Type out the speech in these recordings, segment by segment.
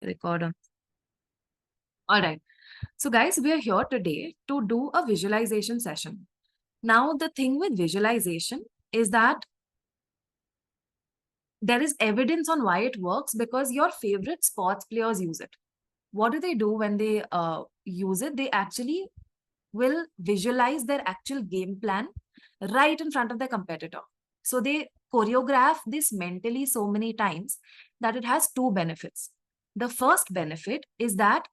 Record on. All right. So guys, we are here today to do a visualization session. Now, the thing with visualization is that there is evidence on why it works because your favorite sports players use it. What do they do when they use it? They actually will visualize their actual game plan right in front of their competitor. So they choreograph this mentally so many times that it has two benefits. The first benefit is that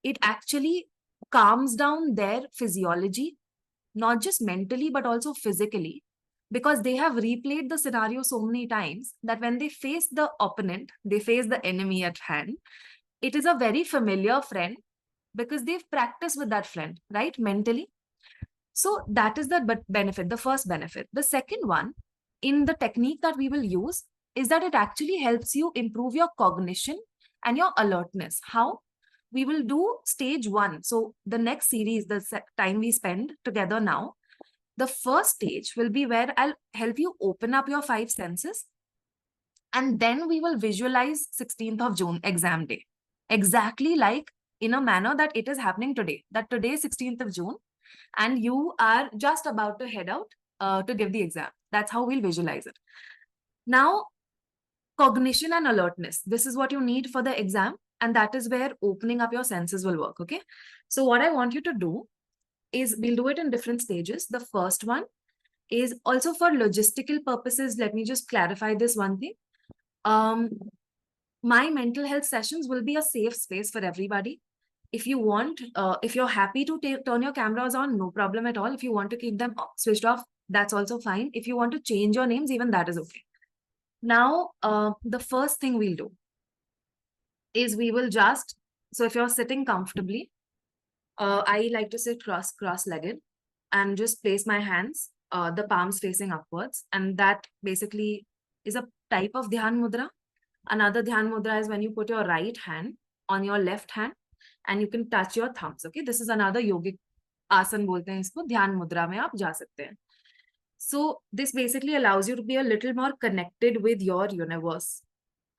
it actually calms down their physiology, not just mentally, but also physically, because they have replayed the scenario so many times that when they face the opponent, they face the enemy at hand, it is a very familiar friend because they've practiced with that friend, right? Mentally. So that is the benefit, the first benefit. The second one, in the technique that we will use, is that it actually helps you improve your cognition and your alertness. How? We will do stage one. So the next series, the time we spend together now, the first stage will be where I'll help you open up your five senses. And then we will visualize 16th of June, exam day. Exactly like in a manner that it is happening today. That today is 16th of June and you are just about to head out to give the exam. That's how we'll visualize it. Now, cognition and alertness. This is what you need for the exam. And that is where opening up your senses will work. Okay. So what I want you to do is we'll do it in different stages. The first one is also for logistical purposes. Let me just clarify this one thing. My mental health sessions will be a safe space for everybody. If you want, if you're happy to turn your cameras on, no problem at all. If you want to keep them switched off, that's also fine. If you want to change your names, even that is okay. Now, the first thing we'll do is we will just, so if you're sitting comfortably, I like to sit cross-legged and just place my hands, the palms facing upwards. And that basically is a type of Dhyan Mudra. Another Dhyan Mudra is when you put your right hand on your left hand and you can touch your thumbs. Okay, this is another yogic asan bolte hain isko, Dhyan Mudra mein aap ja sakte hain. So this basically allows you to be a little more connected with your universe.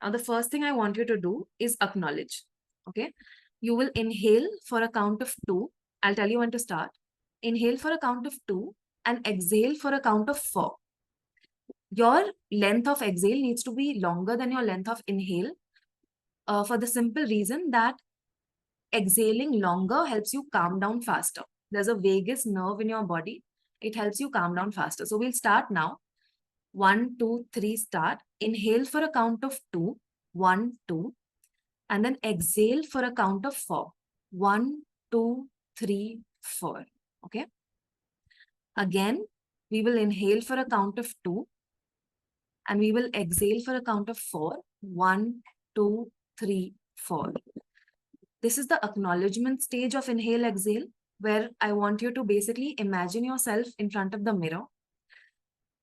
Now, the first thing I want you to do is acknowledge. Okay, you will inhale for a count of 2. I'll tell you when to start. Inhale for a count of 2 and exhale for a count of 4. Your length of exhale needs to be longer than your length of inhale for the simple reason that exhaling longer helps you calm down faster. There's a vagus nerve in your body. It helps you calm down faster. So we'll start now. 1, 2, 3, start. Inhale for a count of 2. 1, 2. And then exhale for a count of 4. 1, 2, 3, 4. Okay. Again, we will inhale for a count of 2. And we will exhale for a count of 4. 1, 2, 3, 4. This is the acknowledgement stage of inhale, exhale, where I want you to basically imagine yourself in front of the mirror.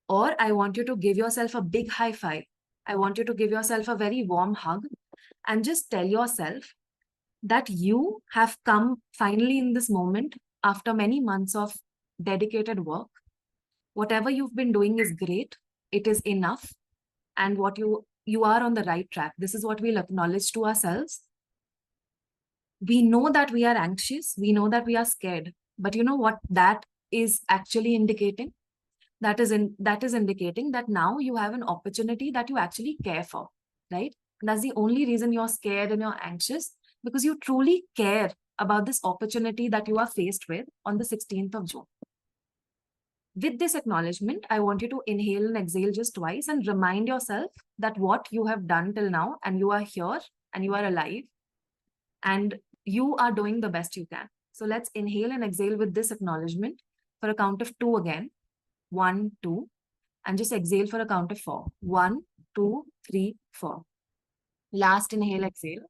Or I want you to give yourself a big high five. I want you to give yourself a very warm hug and just tell yourself that you have come finally in this moment after many months of dedicated work. Whatever you've been doing is great. It is enough. And what you are on the right track. This is what we'll acknowledge to ourselves. We know that we are anxious. We know that we are scared. But you know what that is actually indicating? That is indicating that now you have an opportunity that you actually care for, right? And that's the only reason you're scared and you're anxious, because you truly care about this opportunity that you are faced with on the 16th of June. With this acknowledgement, I want you to inhale and exhale just twice and remind yourself that what you have done till now, and you are here and you are alive and you are doing the best you can. So let's inhale and exhale with this acknowledgement for a count of 2 again. 1, 2, and just exhale for a count of 4. 1, 2, 3, 4. Last inhale, exhale.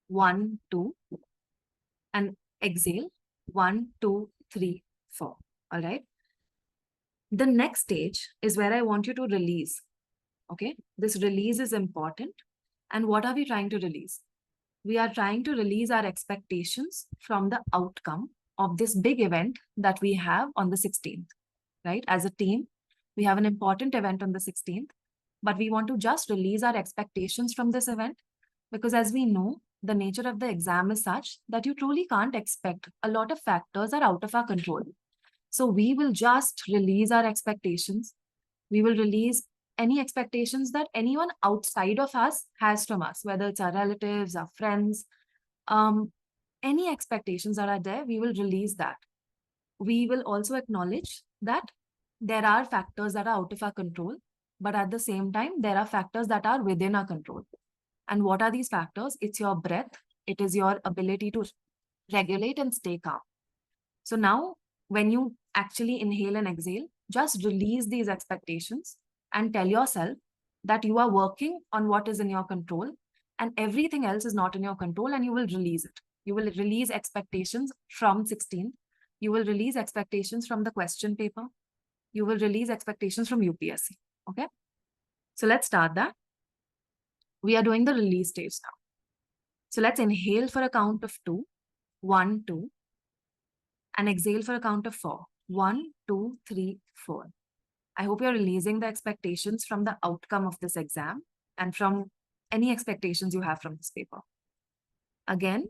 1, 2, and exhale. 1, 2, 3, 4. All right. The next stage is where I want you to release. Okay. This release is important. And what are we trying to release? We are trying to release our expectations from the outcome of this big event that we have on the 16th. Right? As a team, we have an important event on the 16th, but we want to just release our expectations from this event Because as we know, the nature of the exam is such that you truly can't expect. A lot of factors are out of our control. So we will just release our expectations. We will release any expectations that anyone outside of us has from us, whether it's our relatives, our friends, um, any expectations that are there, we will release that. We will also acknowledge that there are factors that are out of our control, but at the same time, there are factors that are within our control. And what are these factors? It's your breath, it is your ability to regulate and stay calm. So now, when you actually inhale and exhale, just release these expectations and tell yourself that you are working on what is in your control and everything else is not in your control, and you will release it. You will release expectations from 16. You will release expectations from the question paper. You will release expectations from UPSC. Okay. So let's start that. We are doing the release stage now. So let's inhale for a count of 2, 1, 2, and exhale for a count of 4, 1, 2, 3, 4. I hope you're releasing the expectations from the outcome of this exam and from any expectations you have from this paper. Again,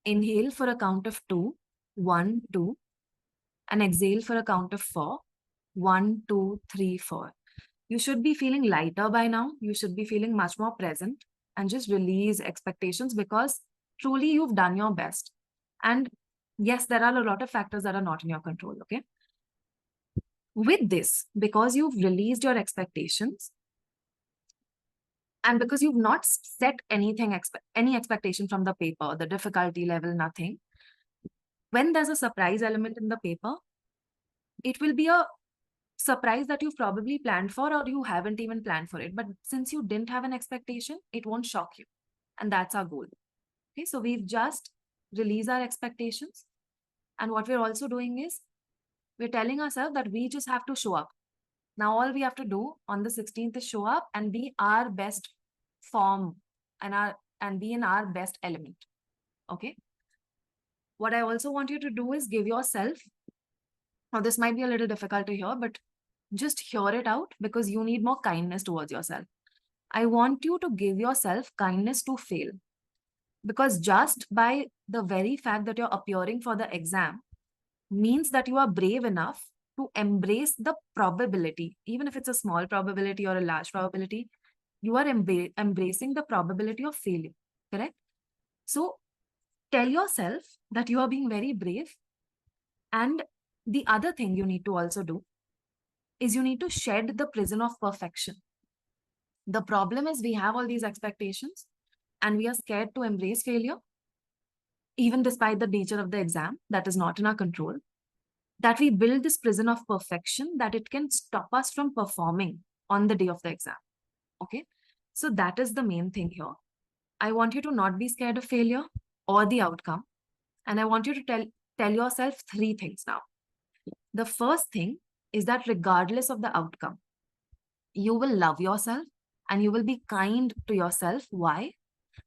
inhale for a count of 2, 1, 2, and exhale for a count of 4, 1, 2, 3, 4. You should be feeling lighter by now. You should be feeling much more present, and just release expectations because truly you've done your best. And yes, there are a lot of factors that are not in your control, okay? With this, because you've released your expectations and because you've not set anything, any expectation from the paper, the difficulty level, nothing, when there's a surprise element in the paper, it will be a surprise that you've probably planned for or you haven't even planned for it. But since you didn't have an expectation, it won't shock you. And that's our goal. Okay, so we've just released our expectations. And what we're also doing is we're telling ourselves that we just have to show up. Now, all we have to do on the 16th is show up and be our best form and be in our best element. Okay. What I also want you to do is give yourself, now this might be a little difficult to hear, but just hear it out because you need more kindness towards yourself. I want you to give yourself kindness to fail, because just by the very fact that you're appearing for the exam means that you are brave enough to embrace the probability, even if it's a small probability or a large probability, you are embracing the probability of failure, correct? So tell yourself that you are being very brave. And the other thing you need to also do is you need to shed the prison of perfection. The problem is we have all these expectations and we are scared to embrace failure, even despite the nature of the exam that is not in our control, that we build this prison of perfection that it can stop us from performing on the day of the exam. Okay. So that is the main thing here. I want you to not be scared of failure or the outcome. And I want you to tell yourself 3 things now. The first thing is that regardless of the outcome, you will love yourself and you will be kind to yourself. Why?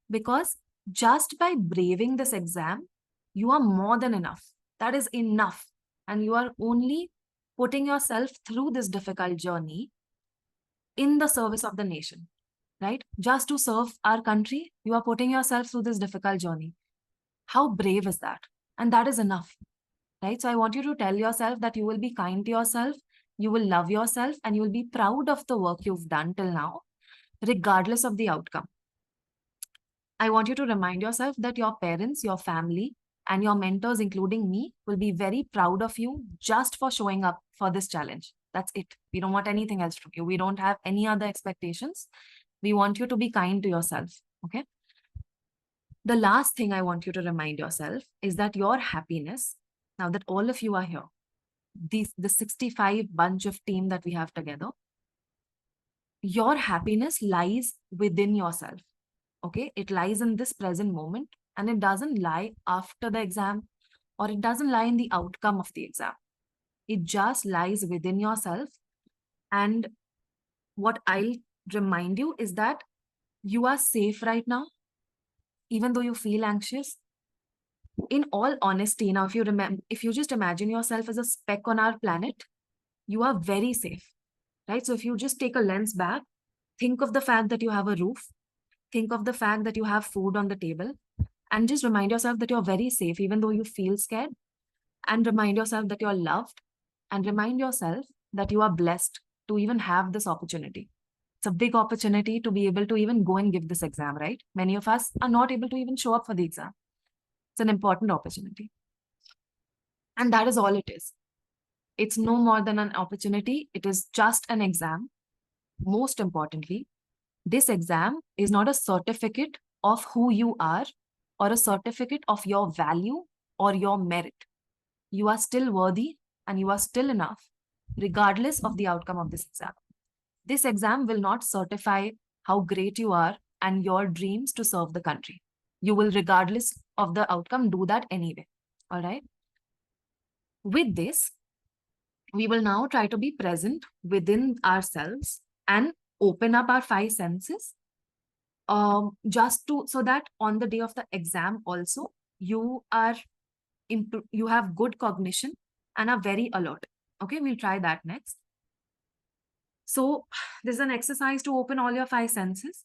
Because just by braving this exam, you are more than enough. That is enough. And you are only putting yourself through this difficult journey in the service of the nation, right? Just to serve our country, you are putting yourself through this difficult journey. How brave is that? And that is enough, right? So I want you to tell yourself that you will be kind to yourself, you will love yourself, and you will be proud of the work you've done till now, regardless of the outcome. I want you to remind yourself that your parents, your family, and your mentors, including me, will be very proud of you just for showing up for this challenge. That's it. We don't want anything else from you. We don't have any other expectations. We want you to be kind to yourself. Okay. The last thing I want you to remind yourself is that your happiness, now that all of you are here, the 65 bunch of team that we have together, your happiness lies within yourself. Okay. It lies in this present moment, and it doesn't lie after the exam, or it doesn't lie in the outcome of the exam. It just lies within yourself. And what I'll remind you is that you are safe right now, even though you feel anxious. In all honesty, now, if you just imagine yourself as a speck on our planet, you are very safe, right? So if you just take a lens back, think of the fact that you have a roof, Think of the fact that you have food on the table, and just remind yourself that you're very safe, even though you feel scared. And remind yourself that you're loved, and remind yourself that you are blessed to even have this opportunity. It's a big opportunity to be able to even go and give this exam, right? Many of us are not able to even show up for the exam. It's an important opportunity. And that is all it is. It's no more than an opportunity. It is just an exam. Most importantly, this exam is not a certificate of who you are or a certificate of your value or your merit. You are still worthy and you are still enough, regardless of the outcome of this exam. This exam will not certify how great you are and your dreams to serve the country. You will, regardless of the outcome, do that anyway. All right. With this, we will now try to be present within ourselves and open up our five senses, just to, so that on the day of the exam also, you have good cognition and are very alert. Okay, we'll try that next. So this is an exercise to open all your five senses.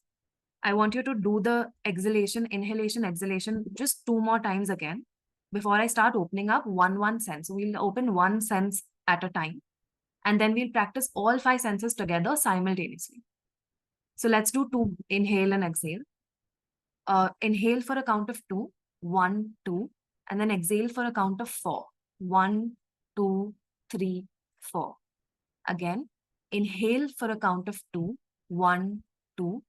I want you to do the exhalation, inhalation, exhalation just 2 more times again before I start opening up one sense. So we'll open one sense at a time, and then we'll practice all five senses together simultaneously. So let's do 2, inhale and exhale. Inhale for a count of 2, 1, 2, and then exhale for a count of 4, 1, 2, 3, 4. Again, inhale for a count of 2, 1, 2,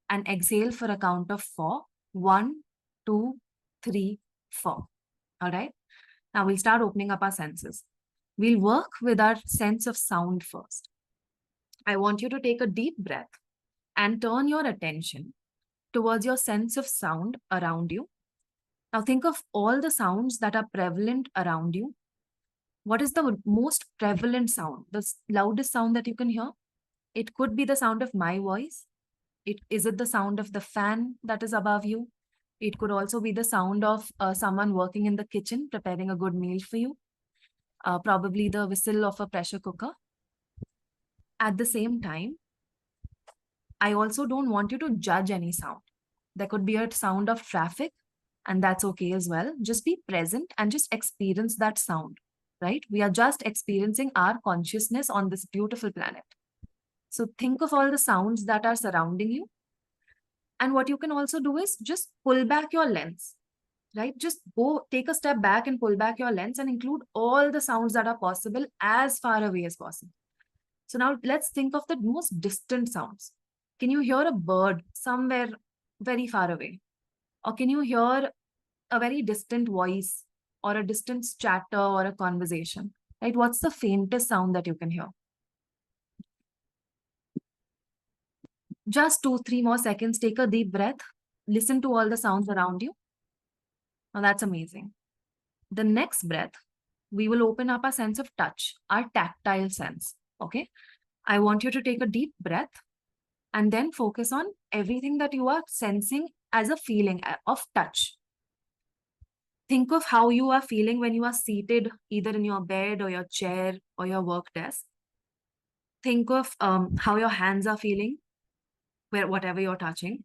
and exhale for a count of 4, 1, 2, 3, 4. All right. Now we'll start opening up our senses. We'll work with our sense of sound first. I want you to take a deep breath and turn your attention towards your sense of sound around you. Now think of all the sounds that are prevalent around you. What is the most prevalent sound, the loudest sound that you can hear? It could be the sound of my voice. Is it the sound of the fan that is above you? It could also be the sound of someone working in the kitchen preparing a good meal for you. Probably the whistle of a pressure cooker. At the same time, I also don't want you to judge any sound. There could be a sound of traffic, and that's okay as well. Just be present and just experience that sound, right? We are just experiencing our consciousness on this beautiful planet. So think of all the sounds that are surrounding you. And what you can also do is just pull back your lens, right? Just go take a step back and pull back your lens and include all the sounds that are possible as far away as possible. So now let's think of the most distant sounds. Can you hear a bird somewhere very far away? Or can you hear a very distant voice or a distant chatter or a conversation, right? What's the faintest sound that you can hear? Just 2, 3 more seconds. Take a deep breath. Listen to all the sounds around you. Now that's amazing. The next breath, we will open up our sense of touch, our tactile sense. Okay. I want you to take a deep breath and then focus on everything that you are sensing as a feeling of touch. Think of how you are feeling when you are seated either in your bed or your chair or your work desk. Think of how your hands are feeling, whatever you're touching.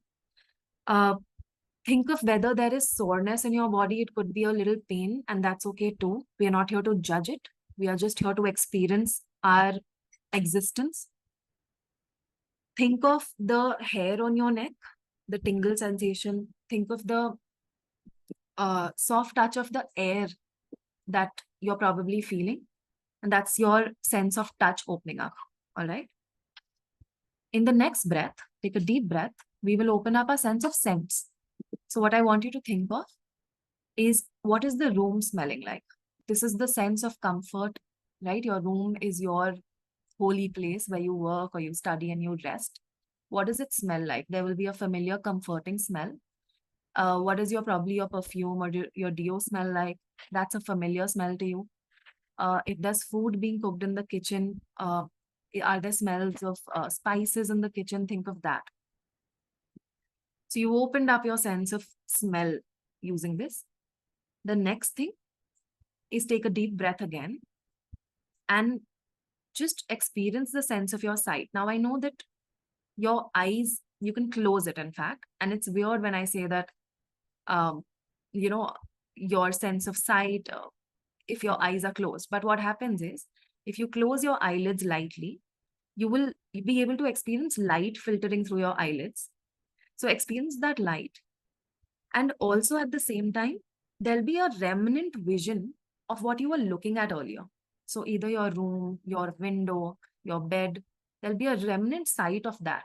Think of whether there is soreness in your body. It could be a little pain, and that's okay too. We are not here to judge it. We are just here to experience our existence. Think of the hair on your neck, the tingle sensation. Think of the soft touch of the air that you're probably feeling. And that's your sense of touch opening up. All right. In the next breath, take a deep breath. We will open up our sense of scents. So what I want you to think of is, what is the room smelling like? This is the sense of comfort, right? Your room is your holy place where you work or you study and you rest. What does it smell like? There will be a familiar, comforting smell. What is probably your perfume or your deo smell like? That's a familiar smell to you. If there's food being cooked in the kitchen, are there smells of spices in the kitchen? Think of that. So you opened up your sense of smell using this. The next thing is take a deep breath again and just experience the sense of your sight. Now I know that your eyes You can close it, in fact. And it's weird when I say that, um, you know, your sense of sight, if your eyes are closed. But what happens is, if you close your eyelids lightly, you will be able to experience light filtering through your eyelids. So experience that light. And also at the same time, there'll be a remnant vision of what you were looking at earlier. So either your room, your window, your bed, there'll be a remnant sight of that,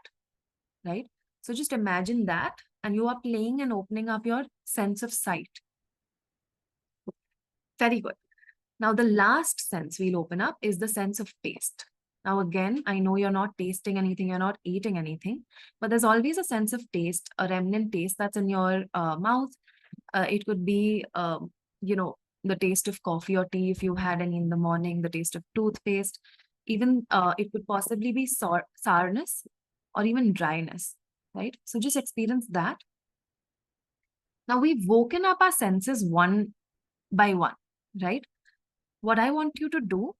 right? So just imagine that, and you are playing and opening up your sense of sight. Very good. Now, the last sense we'll open up is the sense of taste. Now, again, I know you're not tasting anything, you're not eating anything, but there's always a sense of taste, a remnant taste that's in your mouth. It could be, the taste of coffee or tea if you had any in the morning, the taste of toothpaste. Even it could possibly be sourness or even dryness, right? So just experience that. Now, we've woken up our senses one by one, right? What I want you to do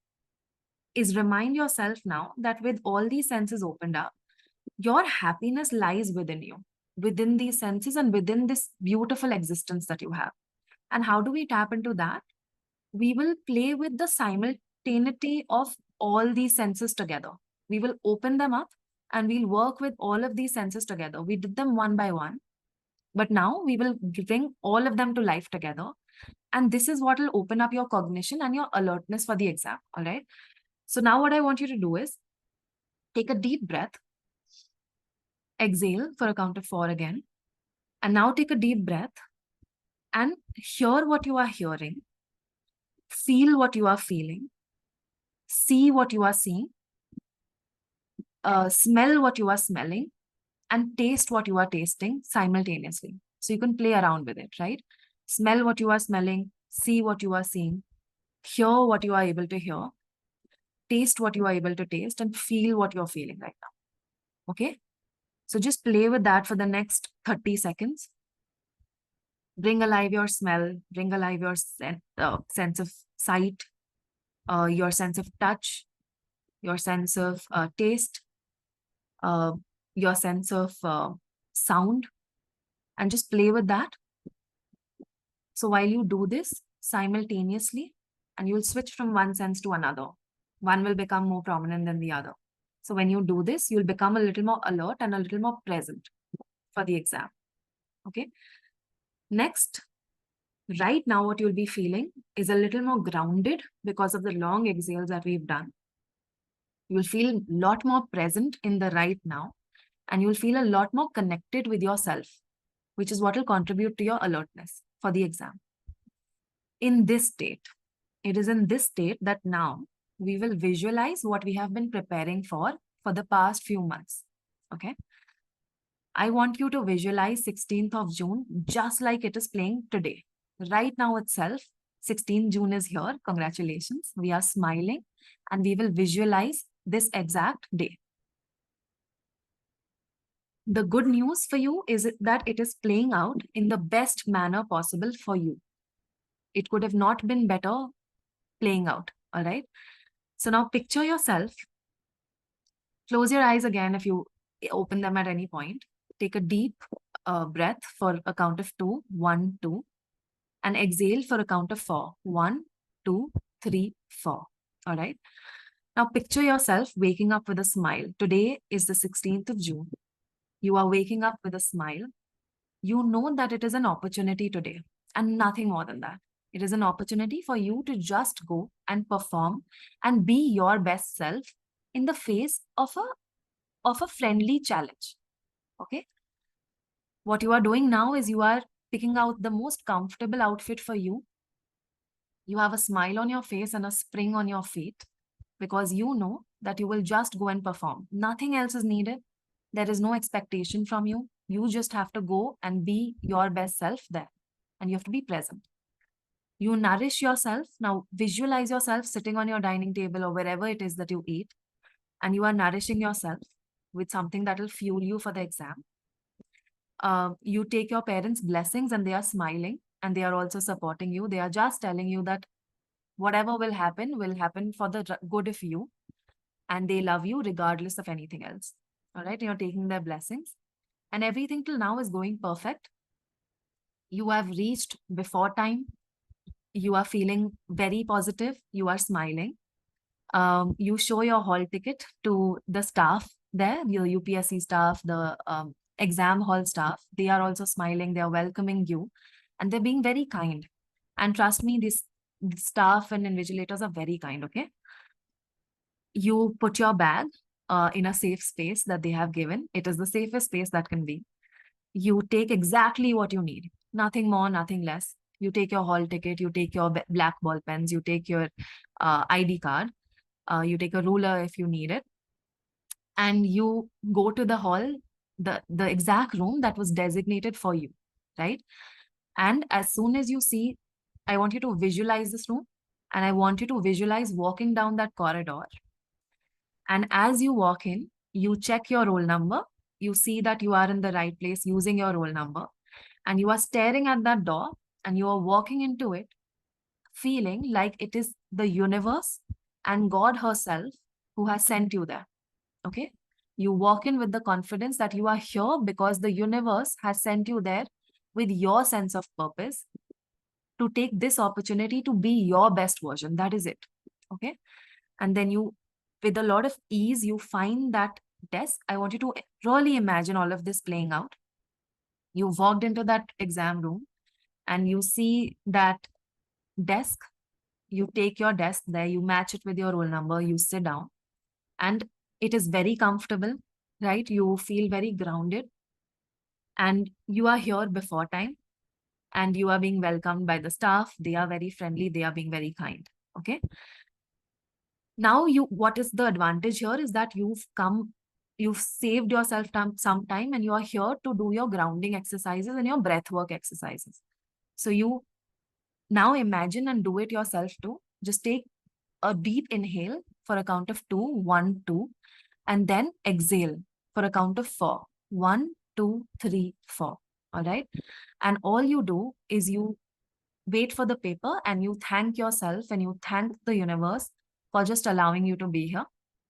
is remind yourself now that with all these senses opened up, your happiness lies within you, within these senses and within this beautiful existence that you have. And how do we tap into that? We will play with the simultaneity of all these senses together. We will open them up and we'll work with all of these senses together. We did them one by one, but now we will bring all of them to life together. And this is what will open up your cognition and your alertness for the exam. All right. So now what I want you to do is take a deep breath, exhale for a count of 4 again. And now take a deep breath and hear what you are hearing, feel what you are feeling, see what you are seeing, smell what you are smelling, and taste what you are tasting simultaneously. So you can play around with it, right? Smell what you are smelling, see what you are seeing, hear what you are able to hear, taste what you are able to taste, and feel what you're feeling right now. Okay? So just play with that for the next 30 seconds. Bring alive your smell, bring alive your sense of sight, your sense of touch, your sense of taste, uh, your sense of sound, and just play with that. So while you do this simultaneously, and you'll switch from one sense to another, one will become more prominent than the other. So when you do this, you'll become a little more alert and a little more present for the exam. Okay. Next, right now, what you'll be feeling is a little more grounded because of the long exhales that we've done. You'll feel a lot more present in the right now, and you'll feel a lot more connected with yourself, which is what will contribute to your alertness for the exam. In this state, it is in this state that now we will visualize what we have been preparing for the past few months. Okay. I want you to visualize 16th of June just like it is playing today. Right now itself, 16th June is here. Congratulations. We are smiling and we will visualize this exact day. The good news for you is that it is playing out in the best manner possible for you. It could have not been better playing out. All right. So now picture yourself. Close your eyes again if you open them at any point. Take a deep breath for a count of 2, 1, 2, and exhale for a count of 4, 1, 2, 3, 4. All right. Now picture yourself waking up with a smile. Today is the 16th of June. You are waking up with a smile. You know that it is an opportunity today and nothing more than that. It is an opportunity for you to just go and perform and be your best self in the face of a friendly challenge. Okay. What you are doing now is you are picking out the most comfortable outfit for you. You have a smile on your face and a spring on your feet because you know that you will just go and perform. Nothing else is needed. There is no expectation from you. You just have to go and be your best self there. And you have to be present. You nourish yourself. Now visualize yourself sitting on your dining table or wherever it is that you eat. And you are nourishing yourself with something that will fuel you for the exam. You take your parents' blessings and they are smiling and they are also supporting you. They are just telling you that whatever will happen for the good of you. And they love you regardless of anything else. All right. You're taking their blessings. and everything till now is going perfect. You have reached before time. You are feeling very positive. You are smiling. You show your hall ticket to the staff there, your UPSC staff, the exam hall staff. They are also smiling. They are welcoming you, and they're being very kind. And trust me, this staff and invigilators are very kind. Okay, you put your bag in a safe space that they have given. It is the safest space that can be. You take exactly what you need, nothing more, nothing less. You take your hall ticket, you take your black ball pens, you take your ID card, you take a ruler if you need it, and you go to the hall, the exact room that was designated for you, right? And as soon as you see, I want you to visualize this room, and I want you to visualize walking down that corridor. And as you walk in, you check your roll number. You see that you are in the right place using your roll number. And you are staring at that door and you are walking into it, feeling like it is the universe and God herself who has sent you there. Okay. You walk in with the confidence that you are here because the universe has sent you there with your sense of purpose to take this opportunity to be your best version. That is it. Okay. And then you, with a lot of ease, you find that desk. I want you to really imagine all of this playing out. You walked into that exam room and you see that desk. You take your desk there, you match it with your roll number, you sit down, and it is very comfortable, right? You feel very grounded, and you are here before time, and you are being welcomed by the staff. They are very friendly, they are being very kind. Okay. Now, what is the advantage here is that you've saved yourself some time, and you are here to do your grounding exercises and your breath work exercises. So you now imagine and do it yourself too. Just take a deep inhale for a count of 2, 1, 2, and then exhale for a count of 4, 1, 2, 3, 4. All right. And all you do is you wait for the paper and you thank yourself and you thank the universe for just allowing you to be here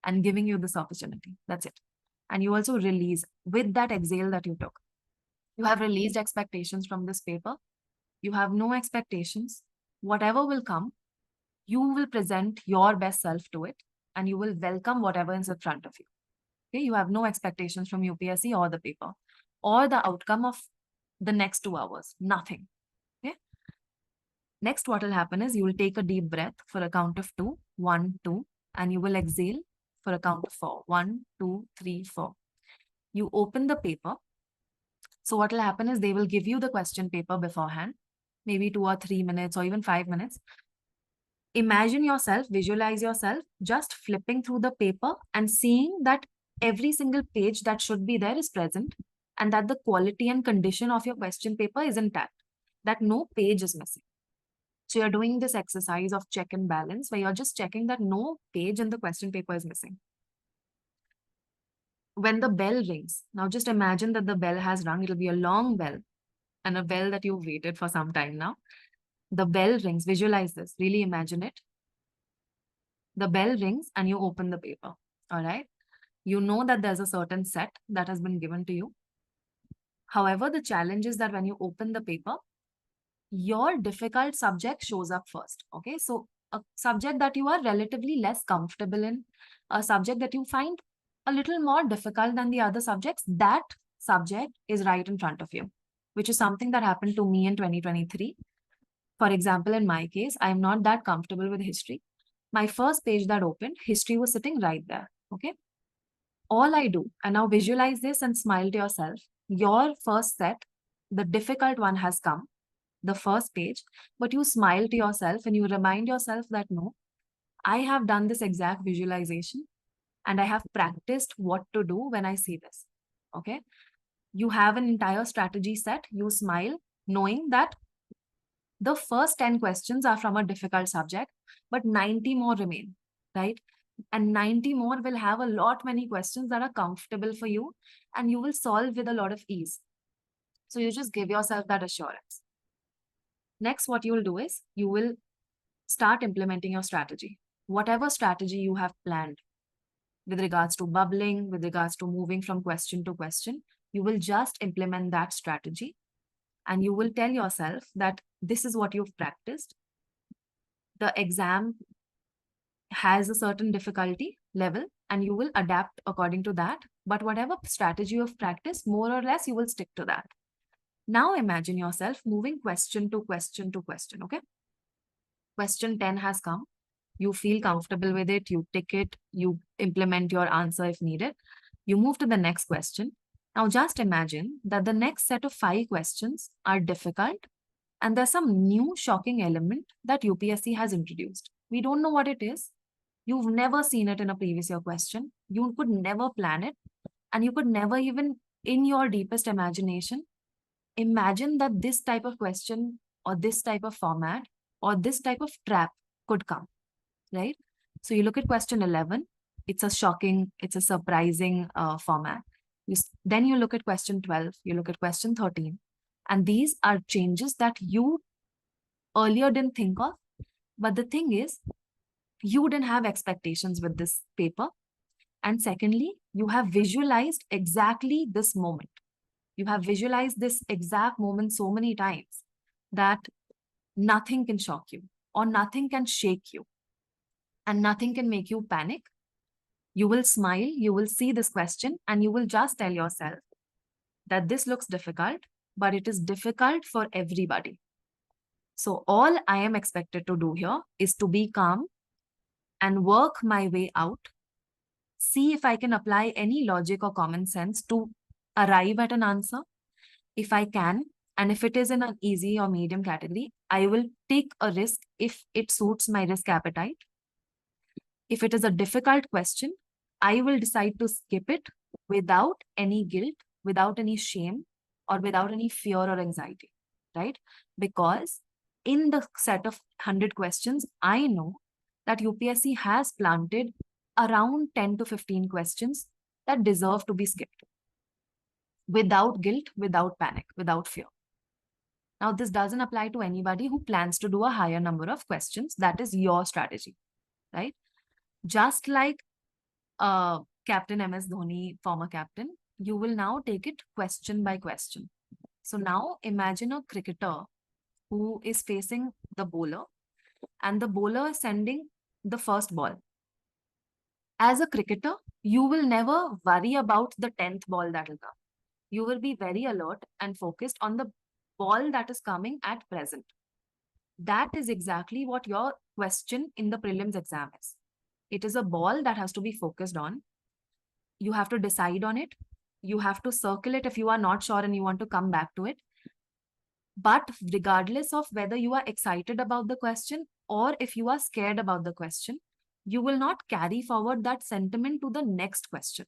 and giving you this opportunity. That's it. And you also release with that exhale that you took. You have released expectations from this paper. You have no expectations. Whatever will come, you will present your best self to it and you will welcome whatever is in front of you. Okay? You have no expectations from UPSC or the paper or the outcome of the next 2 hours. Nothing. Okay? Next, what will happen is you will take a deep breath for a count of 2, 1, 2, and you will exhale for a count of 4, 1, 2, 3, 4. You open the paper. So what will happen is they will give you the question paper beforehand, maybe 2 or 3 minutes or even 5 minutes. Imagine yourself, visualize yourself just flipping through the paper and seeing that every single page that should be there is present and that the quality and condition of your question paper is intact, that no page is missing. So you're doing this exercise of check and balance where you're just checking that no page in the question paper is missing. When the bell rings, now just imagine that the bell has rung. It'll be a long bell and a bell that you've waited for some time now. The bell rings. Visualize this. Really imagine it. The bell rings and you open the paper. All right. You know that there's a certain set that has been given to you. However, the challenge is that when you open the paper, your difficult subject shows up first. Okay. So a subject that you are relatively less comfortable in, a subject that you find a little more difficult than the other subjects, that subject is right in front of you, which is something that happened to me in 2023. For example, in my case, I'm not that comfortable with history. My first page that opened, history was sitting right there. Okay. All I do, and now visualize this and smile to yourself. Your first set, the difficult one has come, the first page, but you smile to yourself and you remind yourself that no, I have done this exact visualization and I have practiced what to do when I see this. Okay. You have an entire strategy set. You smile knowing that the first 10 questions are from a difficult subject, but 90 more remain, right? And 90 more will have a lot many questions that are comfortable for you and you will solve with a lot of ease. So you just give yourself that assurance. Next, what you will do is you will start implementing your strategy. Whatever strategy you have planned with regards to bubbling, with regards to moving from question to question, You will just implement that strategy and you will tell yourself that this is what you've practiced. The exam has a certain difficulty level and you will adapt according to that. But whatever strategy you've practiced, more or less, you will stick to that. Now imagine yourself moving question to question to question, okay? Question 10 has come. You feel comfortable with it, you tick it, you implement your answer if needed. You move to the next question. Now just imagine that the next set of 5 questions are difficult and there's some new shocking element that UPSC has introduced. We don't know what it is. You've never seen it in a previous year question. You could never plan it. And you could never even, in your deepest imagination, imagine that this type of question or this type of format or this type of trap could come, right? So you look at question 11. It's a shocking, it's a surprising format. Then you look at question 12. You look at question 13. And these are changes that you earlier didn't think of. But the thing is, you didn't have expectations with this paper. And secondly, you have visualized exactly this moment. You have visualized this exact moment so many times that nothing can shock you or nothing can shake you and nothing can make you panic. You will smile, you will see this question and you will just tell yourself that this looks difficult, but it is difficult for everybody. So all I am expected to do here is to be calm and work my way out, see if I can apply any logic or common sense to arrive at an answer. If I can, and if it is in an easy or medium category, I will take a risk if it suits my risk appetite. If it is a difficult question, I will decide to skip it without any guilt, without any shame, or without any fear or anxiety, right? Because in the set of 100 questions, I know that UPSC has planted around 10 to 15 questions that deserve to be skipped without guilt, without panic, without fear. Now, this doesn't apply to anybody who plans to do a higher number of questions. That is your strategy, right? Just like Captain MS Dhoni, former captain, you will now take it question by question. So now imagine a cricketer who is facing the bowler and the bowler is sending the first ball. As a cricketer, you will never worry about the 10th ball that will come. You will be very alert and focused on the ball that is coming at present. That is exactly what your question in the prelims exam is. It is a ball that has to be focused on. You have to decide on it. You have to circle it if you are not sure and you want to come back to it. But regardless of whether you are excited about the question or if you are scared about the question, you will not carry forward that sentiment to the next question,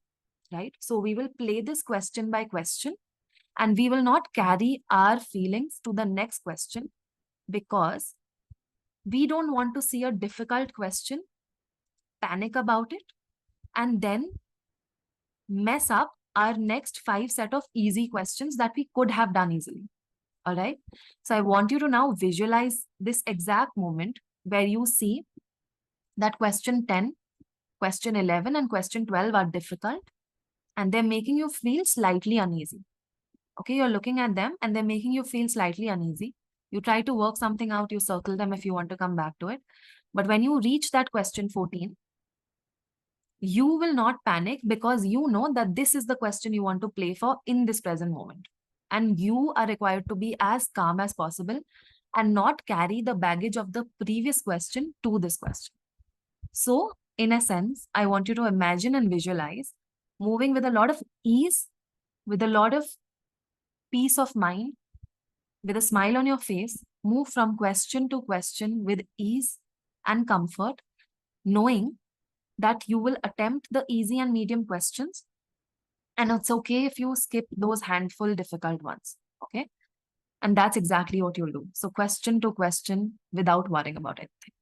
right? So we will play this question by question and we will not carry our feelings to the next question because we don't want to see a difficult question, panic about it, and then mess up our next 5 set of easy questions that we could have done easily. All right. So I want you to now visualize this exact moment where you see that question 10, question 11, and question 12 are difficult and they're making you feel slightly uneasy. Okay, you're looking at them and they're making you feel slightly uneasy. You try to work something out, you circle them if you want to come back to it. But when you reach that question 14, you will not panic because you know that this is the question you want to play for in this present moment. And you are required to be as calm as possible and not carry the baggage of the previous question to this question. So, in a sense, I want you to imagine and visualize moving with a lot of ease, with a lot of peace of mind, with a smile on your face, move from question to question with ease and comfort, knowing that you will attempt the easy and medium questions. And it's okay if you skip those handful difficult ones. Okay. And that's exactly what you'll do. So question to question without worrying about anything.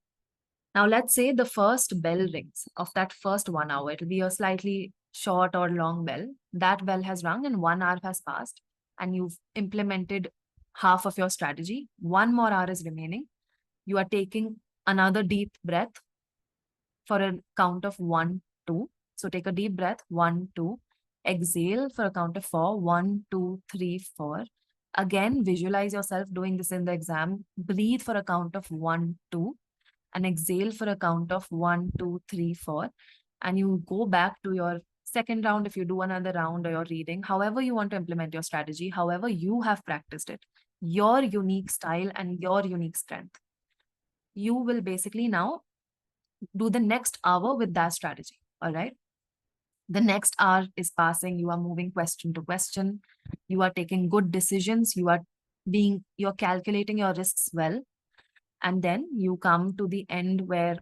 Now, let's say the first bell rings of that first 1 hour. It'll be a slightly short or long bell. That bell has rung and 1 hour has passed and you've implemented half of your strategy. 1 more hour is remaining. You are taking another deep breath for a count of 1, 2. So take a deep breath, 1, 2. exhale for a count of 4. 1, 2, 3, 4. Again, visualize yourself doing this in the exam. Breathe for a count of 1, 2, and exhale for a count of 1, 2, 3, 4. And you go back to your second round if you do another round or you're reading, however you want to implement your strategy, however you have practiced it, your unique style and your unique strength. You will basically now do the next hour with that strategy. All right. The next hour is passing. You are moving question to question. You are taking good decisions. You're calculating your risks well. And then you come to the end where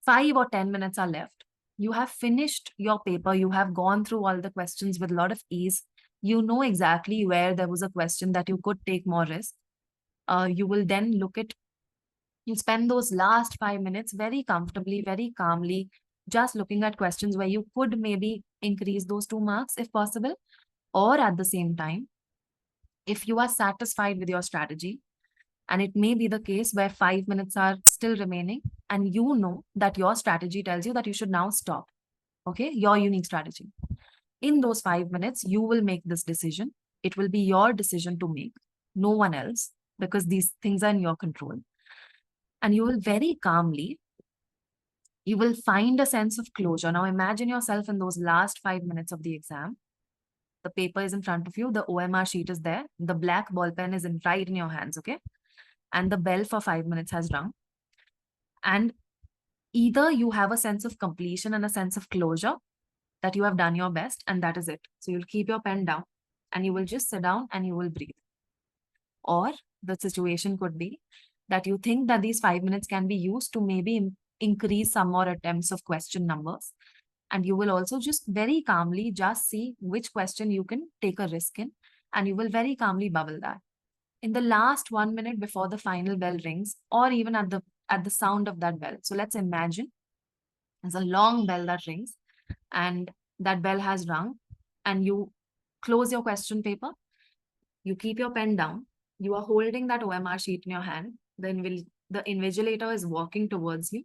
5 or 10 minutes are left. You have finished your paper. You have gone through all the questions with a lot of ease. You know exactly where there was a question that you could take more risk. You will then you spend those last 5 minutes very comfortably, very calmly, just looking at questions where you could maybe increase those 2 marks if possible. Or at the same time, if you are satisfied with your strategy, and it may be the case where 5 minutes are still remaining, and you know that your strategy tells you that you should now stop. Okay, your unique strategy. In those 5 minutes, you will make this decision. It will be your decision to make, no one else, because these things are in your control. And you will very calmly, you will find a sense of closure. Now imagine yourself in those last 5 minutes of the exam. The paper is in front of you. The OMR sheet is there. The black ball pen is right in your hands, okay? And the bell for 5 minutes has rung. And either you have a sense of completion and a sense of closure that you have done your best, and that is it. So you'll keep your pen down and you will just sit down and you will breathe. Or the situation could be that you think that these 5 minutes can be used to maybe increase some more attempts of question numbers. And you will also just very calmly just see which question you can take a risk in, and you will very calmly bubble that. In the last 1 minute before the final bell rings, or even at the sound of that bell. So let's imagine there's a long bell that rings, and that bell has rung, and you close your question paper, you keep your pen down, you are holding that OMR sheet in your hand, the invigilator is walking towards you,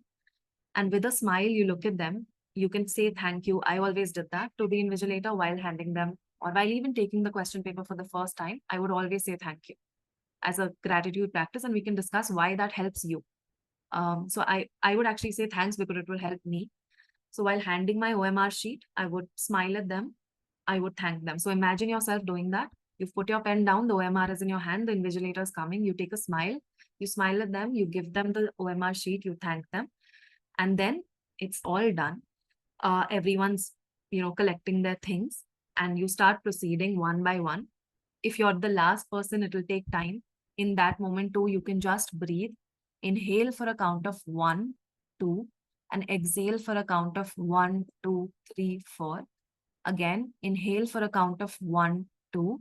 and with a smile, you look at them, you can say thank you. I always did that to the invigilator while handing them, or while even taking the question paper for the first time, I would always say thank you as a gratitude practice, and we can discuss why that helps you. So I would actually say thanks because it will help me. So while handing my OMR sheet, I would smile at them. I would thank them. So imagine yourself doing that. You've put your pen down, the OMR is in your hand, the invigilator is coming, you take a smile, you smile at them, you give them the OMR sheet, you thank them, and then it's all done. Everyone's, collecting their things, and you start proceeding one by one. If you're the last person, it will take time. In that moment too, you can just breathe. Inhale for a count of 1, 2, and exhale for a count of 1, 2, 3, 4. Again, inhale for a count of 1, 2.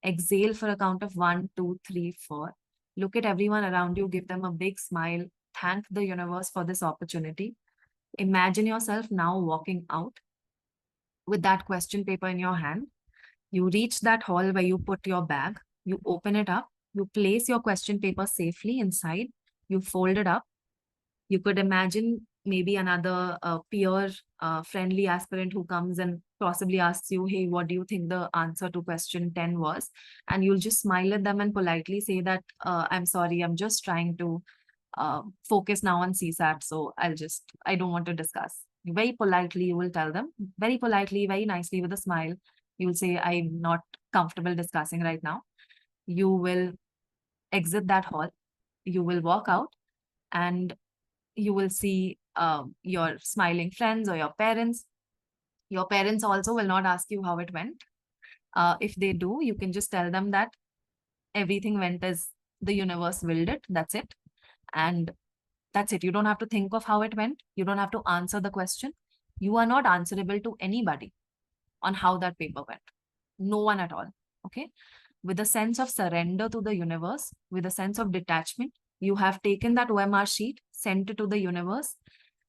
Exhale for a count of 1, 2, 3, 4. Look at everyone around you. Give them a big smile. Thank the universe for this opportunity. Imagine yourself now walking out with that question paper in your hand. You reach that hall where you put your bag. You open it up. You place your question paper safely inside. You fold it up. You could imagine maybe another peer friendly aspirant who comes and possibly asks you, hey, what do you think the answer to question 10 was? And you'll just smile at them and politely say that, I'm sorry, I'm just trying to focus now on CSAT. So I don't want to discuss. Very politely, you will tell them, very politely, very nicely with a smile. You will say, I'm not comfortable discussing right now. You will exit that hall. You will walk out, and you will see your smiling friends or your parents. Your parents also will not ask you how it went. If they do, you can just tell them that everything went as the universe willed it. That's it. And that's it. You don't have to think of how it went. You don't have to answer the question. You are not answerable to anybody on how that paper went. No one at all. Okay. With a sense of surrender to the universe, with a sense of detachment, you have taken that OMR sheet, sent it to the universe,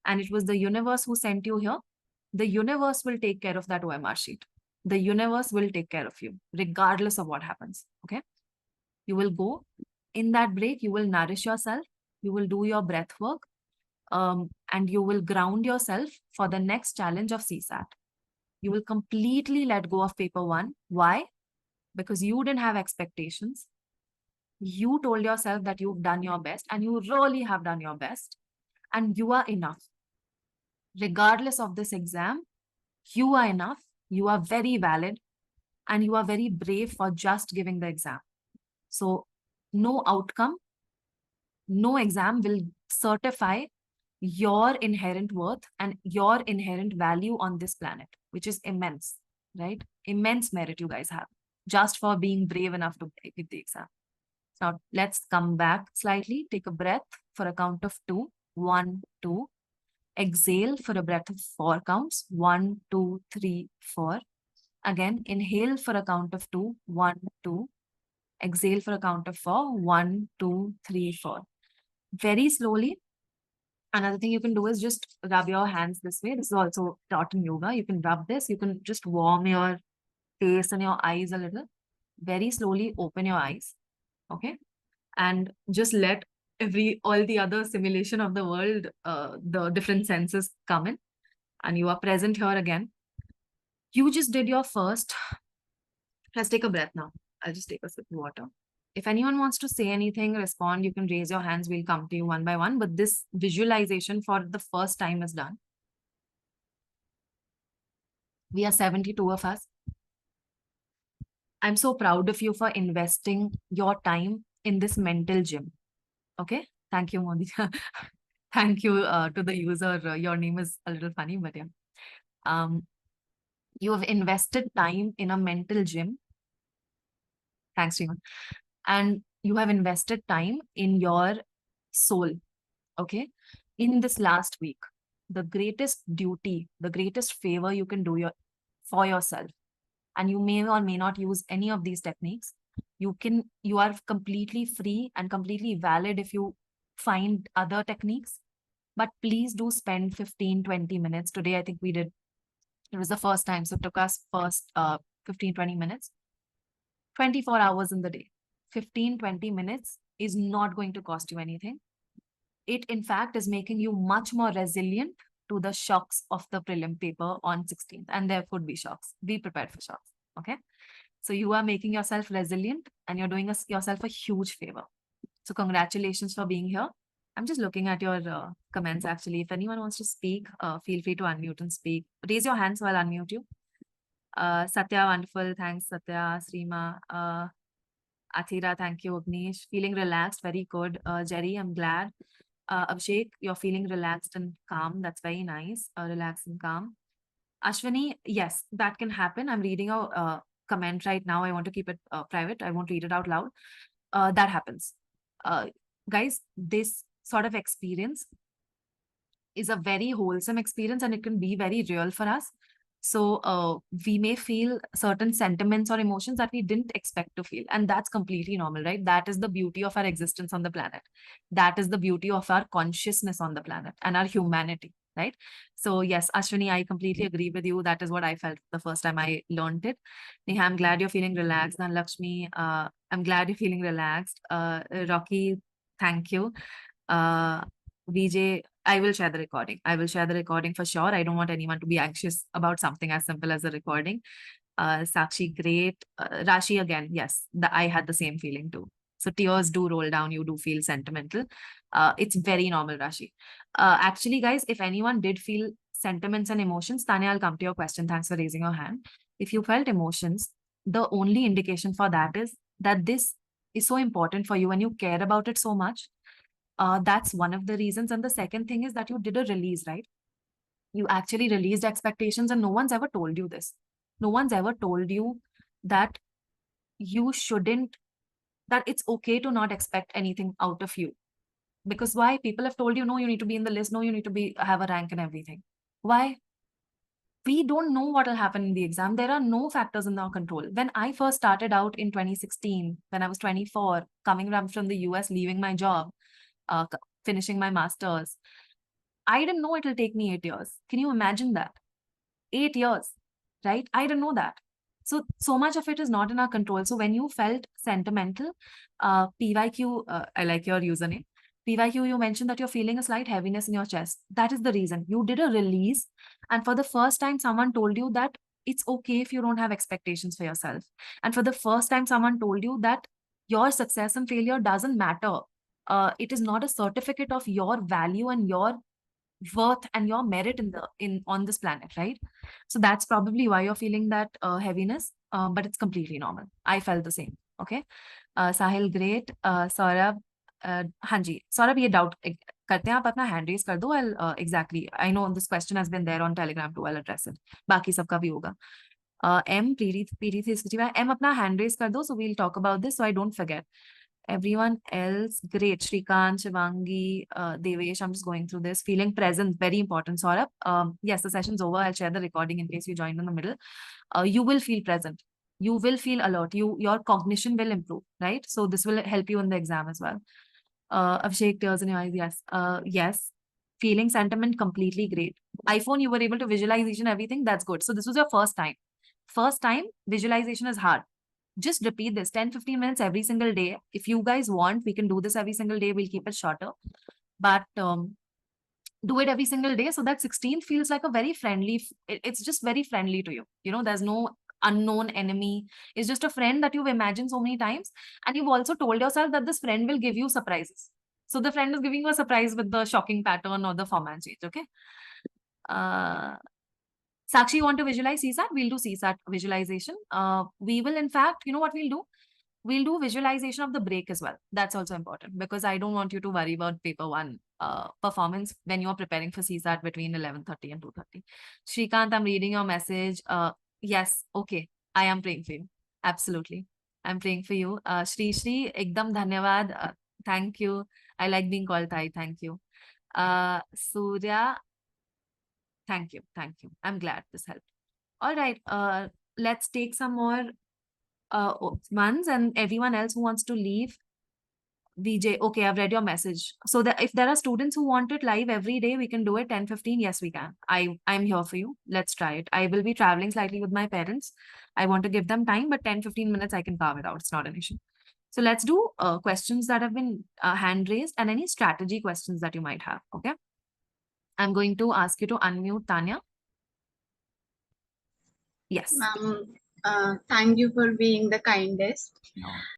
and it was the universe who sent you here. The universe will take care of that OMR sheet. The universe will take care of you, regardless of what happens. Okay. You will go in that break, you will nourish yourself, you will do your breath work, and you will ground yourself for the next challenge of CSAT. You will completely let go of paper one. Why? Because you didn't have expectations. You told yourself that you've done your best, and you really have done your best, and you are enough. Regardless of this exam, you are enough, you are very valid, and you are very brave for just giving the exam. So no outcome, no exam will certify your inherent worth and your inherent value on this planet, which is immense, right? Immense merit you guys have just for being brave enough to give the exam. Now let's come back slightly. Take a breath for a count of 2. 1, 2. Exhale for a breath of 4 counts. 1, 2, 3, 4. Again, inhale for a count of 2. 1, 2. Exhale for a count of 4. 1, 2, 3, 4. Very slowly. Another thing you can do is just rub your hands this way. This is also taught in yoga. You can rub this. You can just warm your face and your eyes a little. Very slowly open your eyes. Okay. And just let all the other simulation of the world, the different senses come in. And you are present here again. You just did your first. Let's take a breath now. I'll just take a sip of water. If anyone wants to say anything, respond, you can raise your hands. We'll come to you one by one. But this visualization for the first time is done. We are 72 of us. I'm so proud of you for investing your time in this mental gym. Okay? Thank you, Modi. Thank you to the user. Your name is a little funny, but yeah. You have invested time in a mental gym. Thanks, Sriman. And you have invested time in your soul. Okay? In this last week, the greatest duty, the greatest favor you can do for yourself, and you may or may not use any of these techniques, you are completely free and completely valid if you find other techniques. But please do spend 15-20 minutes. Today, I think it was the first time, so it took us first 15-20 minutes. 24 hours in the day. 15-20 minutes is not going to cost you anything. It, in fact, is making you much more resilient to the shocks of the prelim paper on 16th. And there could be shocks. Be prepared for shocks. Okay? So you are making yourself resilient and you're doing yourself a huge favor. So congratulations for being here. I'm just looking at your comments, actually. If anyone wants to speak, feel free to unmute and speak. Raise your hands while I'll unmute you. Satya, wonderful. Thanks, Satya. Srima. Athira, thank you. Agnish, feeling relaxed. Very good. Jerry, I'm glad. Abhishek, you're feeling relaxed and calm. That's very nice. Relaxed and calm. Ashwini, yes, that can happen. I'm reading a comment right now. I want to keep it private. I won't read it out loud. That happens. Guys, this sort of experience is a very wholesome experience and it can be very real for us. So we may feel certain sentiments or emotions that we didn't expect to feel. And that's completely normal, right? That is the beauty of our existence on the planet. That is the beauty of our consciousness on the planet and our humanity, right? So yes, Ashwini, I completely agree with you. That is what I felt the first time I learned it. Neha, I'm glad you're feeling relaxed. And Lakshmi, I'm glad you're feeling relaxed. Rocky, thank you. Vijay, I will share the recording. I will share the recording for sure. I don't want anyone to be anxious about something as simple as a recording. Sakshi, great. Rashi, again, yes, I had the same feeling too. So tears do roll down. You do feel sentimental. It's very normal, Rashi. Actually, guys, if anyone did feel sentiments and emotions, Tanya, I'll come to your question. Thanks for raising your hand. If you felt emotions, the only indication for that is that this is so important for you and you care about it so much. That's one of the reasons. And the second thing is that you did a release, right? You actually released expectations and no one's ever told you this. No one's ever told you that you shouldn't, that it's okay to not expect anything out of you. Because why? People have told you, no, you need to be in the list. No, you need to have a rank and everything. Why? We don't know what will happen in the exam. There are no factors in our control. When I first started out in 2016, when I was 24, coming from the US, leaving my job, finishing my master's, I didn't know it will take me 8 years. Can you imagine that? 8 years, right? I didn't know that. So much of it is not in our control. So when you felt sentimental, PYQ, I like your username. PYQ, you mentioned that you're feeling a slight heaviness in your chest. That is the reason. You did a release. And for the first time, someone told you that it's okay if you don't have expectations for yourself. And for the first time, someone told you that your success and failure doesn't matter. It is not a certificate of your value and your worth and your merit in on this planet, right? So that's probably why you're feeling that heaviness, but it's completely normal. I felt the same. Okay. Sahil, great. Saurabh, हाँ जी सौरभ, ये doubt करते हैं, आप अपना hand raise कर दो. Exactly, I know this question has been there on Telegram too, I address it. बाकी सबका भी होगा. एम प्रीति एम अपना हैंड रेज कर दो, so we'll talk about this, so I don't forget. Everyone else, great. Shrikant, Shivangi, Devesh, I'm just going through this. Feeling present, very important. Saurabh, yes, the session's over. I'll share the recording in case you joined in the middle. You will feel present. You will feel alert. Your cognition will improve, right? So this will help you in the exam as well. Abhishek, tears in your eyes, yes. Yes. Feeling sentiment, completely great. iPhone, you were able to visualization everything. That's good. So this was your first time. First time, visualization is hard. Just repeat this 10-15 minutes every single day. If you guys want, we can do this every single day. We'll keep it shorter, but do it every single day, so that 16th feels like a very friendly, it's just very friendly to you. You know, there's no unknown enemy. It's just a friend that you've imagined so many times, and you've also told yourself that this friend will give you surprises. So the friend is giving you a surprise with the shocking pattern or the format change. Okay. Sakshi, you want to visualize CSAT? We'll do CSAT visualization. We will, in fact, you know what we'll do? We'll do visualization of the break as well. That's also important, because I don't want you to worry about paper one performance when you're preparing for CSAT between 11:30 and 2:30. Shrikant, I'm reading your message. Yes, okay. I am praying for you. Absolutely. I'm praying for you. Shri, ekdam dhanyavad. Thank you. I like being called Thai. Thank you. Surya, thank you. Thank you. I'm glad this helped. All right. Let's take some more ones, and everyone else who wants to leave. VJ, okay, I've read your message. So that if there are students who want it live every day, we can do it 10-15. Yes, we can. I'm here for you. Let's try it. I will be traveling slightly with my parents. I want to give them time, but 10-15 minutes I can carve it out. It's not an issue. So let's do questions that have been hand raised and any strategy questions that you might have. Okay. I'm going to ask you to unmute, Tanya. Yes. Ma'am, thank you for being the kindest. No.